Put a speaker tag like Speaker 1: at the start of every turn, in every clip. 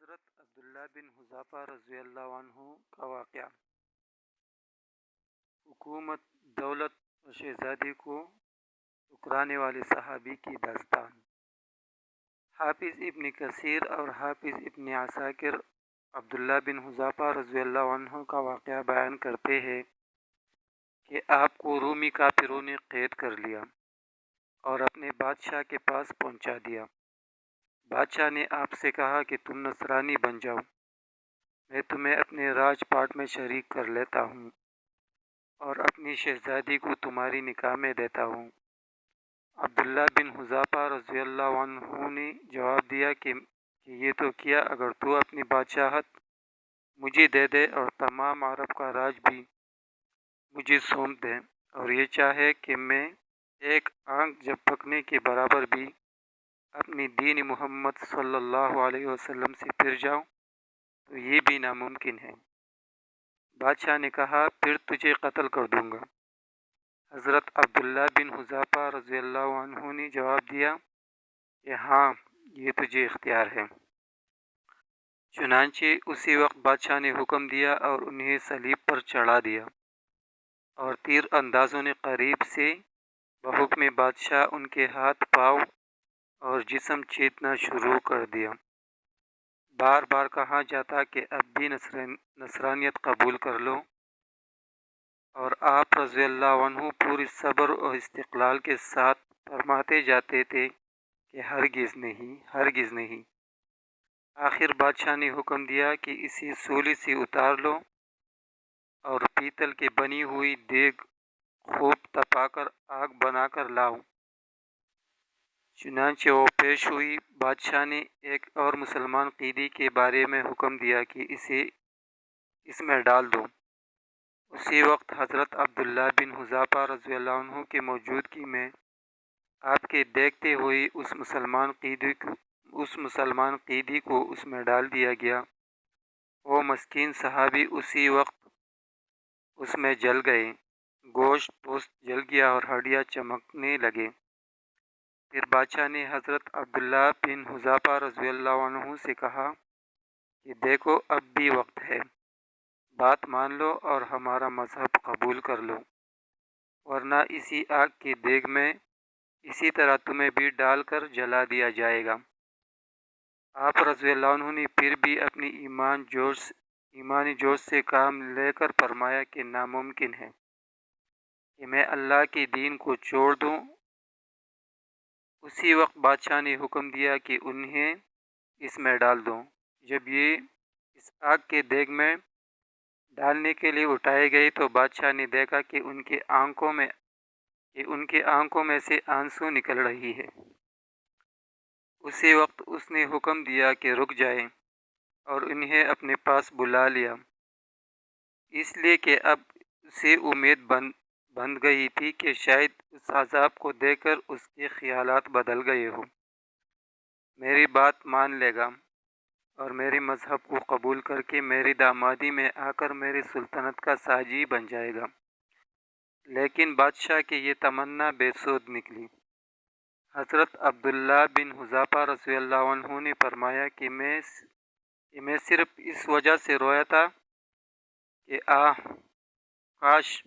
Speaker 1: حضرت عبداللہ بن حذافہ رضی اللہ عنہ کا واقعہ۔ حکومت، دولت اور شہزادی کو ٹکرانے والے صحابی کی داستان۔ حافظ ابن کثیر اور حافظ ابن عساکر عبداللہ بن حذافہ رضی اللہ عنہ کا واقعہ بیان کرتے ہیں کہ آپ کو رومی کافروں نے قید کر لیا اور اپنے بادشاہ کے پاس پہنچا دیا۔ بادشاہ نے آپ سے کہا کہ تم نصرانی بن جاؤ، میں تمہیں اپنے راج پاٹ میں شریک کر لیتا ہوں اور اپنی شہزادی کو تمہاری نکاح میں دیتا ہوں۔ عبداللہ بن حذافہ رضی اللہ عنہ نے جواب دیا کہ یہ تو کیا اگر تو اپنی بادشاہت مجھے دے دے اور تمام عرب کا راج بھی مجھے سونپ دے، اور یہ چاہے کہ میں ایک آنکھ جھپکنے کے برابر بھی اپنی دین محمد صلی اللہ علیہ وسلم سے پھر جاؤں تو یہ بھی ناممکن ہے۔ بادشاہ نے کہا پھر تجھے قتل کر دوں گا۔ حضرت عبداللہ بن حذافہ رضی اللہ عنہ نے جواب دیا کہ ہاں، یہ تجھے اختیار ہے۔ چنانچہ اسی وقت بادشاہ نے حکم دیا اور انہیں صلیب پر چڑھا دیا، اور تیر اندازوں نے قریب سے بحکم بادشاہ ان کے ہاتھ، پاؤں اور جسم چیرنا شروع کر دیا۔ بار بار کہا جاتا کہ اب بھی نصرانیت قبول کر لو، اور آپ رضی اللہ عنہ پوری صبر اور استقلال کے ساتھ فرماتے جاتے تھے کہ ہرگز نہیں، ہرگز نہیں۔ آخر بادشاہ نے حکم دیا کہ اسے سولی سے اتار لو اور پیتل کی بنی ہوئی دیگ خوب تپا کر آگ بنا کر لاؤ۔ چنانچہ وہ پیش ہوئی۔ بادشاہ نے ایک اور مسلمان قیدی کے بارے میں حکم دیا کہ اسے اس میں ڈال دو۔ اسی وقت حضرت عبداللہ بن حذافہ رضی اللہ عنہ کی موجودگی میں آپ کے دیکھتے ہوئے اس مسلمان قیدی کو اس میں ڈال دیا گیا۔ وہ مسکین صحابی اسی وقت اس میں جل گئے، گوشت پوست جل گیا اور ہڈیاں چمکنے لگے۔ پھر بادشاہ نے حضرت عبداللہ بن حذافہ رضی اللہ عنہ سے کہا کہ دیکھو اب بھی وقت ہے، بات مان لو اور ہمارا مذہب قبول کر لو، ورنہ اسی آگ کی دیگ میں اسی طرح تمہیں بھی ڈال کر جلا دیا جائے گا۔ آپ رضی اللہ عنہ نے پھر بھی اپنی ایمانی جوش سے کام لے کر فرمایا کہ ناممکن ہے کہ میں اللہ کے دین کو چھوڑ دوں۔ اسی وقت بادشاہ نے حکم دیا کہ انہیں اس میں ڈال دو۔ جب یہ اس آگ کے دیگ میں ڈالنے کے لیے اٹھائے گئے تو بادشاہ نے دیکھا کہ ان کی آنکھوں میں سے آنسو نکل رہی ہے۔ اسی وقت اس نے حکم دیا کہ رک جائیں اور انہیں اپنے پاس بلا لیا، اس لیے کہ اب اسے امید بند گئی تھی کہ شاید اس عذاب کو دیکھ کر اس کے خیالات بدل گئے ہوں، میری بات مان لے گا اور میرے مذہب کو قبول کر کے میری دامادی میں آ کر میری سلطنت کا ساجی بن جائے گا۔ لیکن بادشاہ کی یہ تمنا بے سود نکلی۔ حضرت عبداللہ بن حذافہ رضی اللہ عنہ نے فرمایا کہ میں صرف اس وجہ سے رویا تھا کہ کاش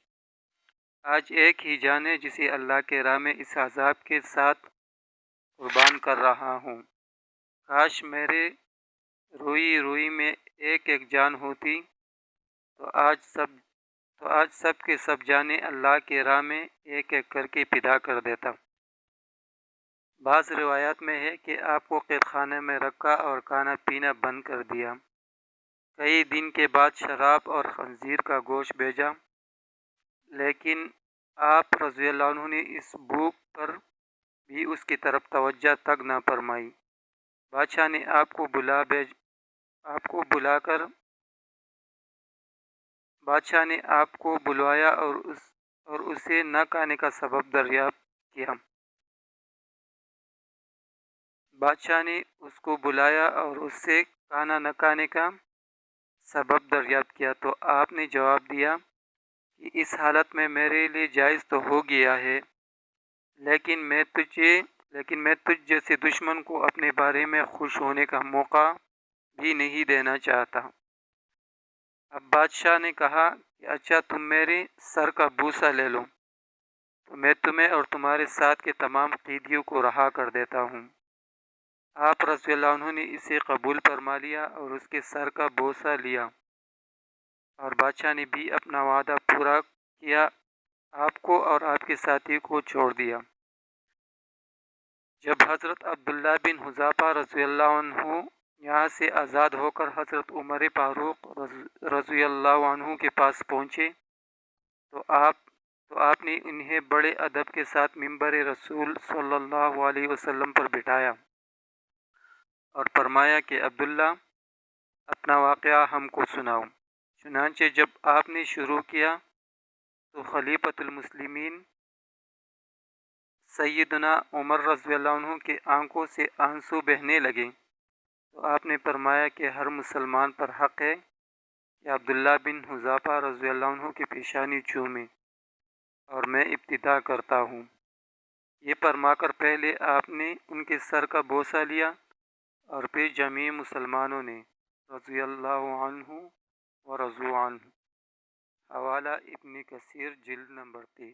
Speaker 1: آج ایک ہی جان ہے جسے اللہ کے راہ میں اس عذاب کے ساتھ قربان کر رہا ہوں۔ کاش میرے روئی روئی میں ایک ایک جان ہوتی تو آج سب کے سب جانیں اللہ کے راہ میں ایک ایک کر کے فدا کر دیتا۔ بعض روایات میں ہے کہ آپ کو قید خانے میں رکھا اور کھانا پینا بند کر دیا۔ کئی دن کے بعد شراب اور خنزیر کا گوشت بھیجا، لیکن آپ رضی اللہ عنہ نے اس بھوک پر بھی اس کی طرف توجہ تک نہ فرمائی۔ بادشاہ نے آپ کو بلوایا اور اسے نہ کھانے کا سبب دریافت کیا۔ بادشاہ نے اس کو بلایا اور اس سے کھانا نہ کھانے کا سبب دریافت کیا تو آپ نے جواب دیا کہ اس حالت میں میرے لیے جائز تو ہو گیا ہے، لیکن میں تجھ جیسے دشمن کو اپنے بارے میں خوش ہونے کا موقع بھی نہیں دینا چاہتا۔ اب بادشاہ نے کہا کہ اچھا تم میرے سر کا بوسہ لے لو تو میں تمہیں اور تمہارے ساتھ کے تمام قیدیوں کو رہا کر دیتا ہوں۔ آپ رضی اللہ عنہ نے اسے قبول فرما لیا اور اس کے سر کا بوسہ لیا، اور بادشاہ نے بھی اپنا وعدہ پورا کیا، آپ کو اور آپ کے ساتھی کو چھوڑ دیا۔ جب حضرت عبداللہ بن حذافہ رضی اللہ عنہ یہاں سے آزاد ہو کر حضرت عمر فاروق رضی اللہ عنہ کے پاس پہنچے تو آپ نے انہیں بڑے ادب کے ساتھ ممبر رسول صلی اللہ علیہ وسلم پر بٹھایا اور فرمایا کہ عبداللہ اپنا واقعہ ہم کو سناؤ۔ چنانچہ جب آپ نے شروع کیا تو خلیفۃ المسلمین سیدنا عمر رضی اللہ عنہ کے آنکھوں سے آنسو بہنے لگے، تو آپ نے فرمایا کہ ہر مسلمان پر حق ہے کہ عبداللہ بن حذافہ رضی اللہ عنہ کی پیشانی چومے، اور میں ابتدا کرتا ہوں۔ یہ فرما کر پہلے آپ نے ان کے سر کا بوسہ لیا اور پھر جمیع مسلمانوں نے رضی اللہ عنہ و رضوا عنہ۔ حوالہ ابن کثیر جلد نمبر 3۔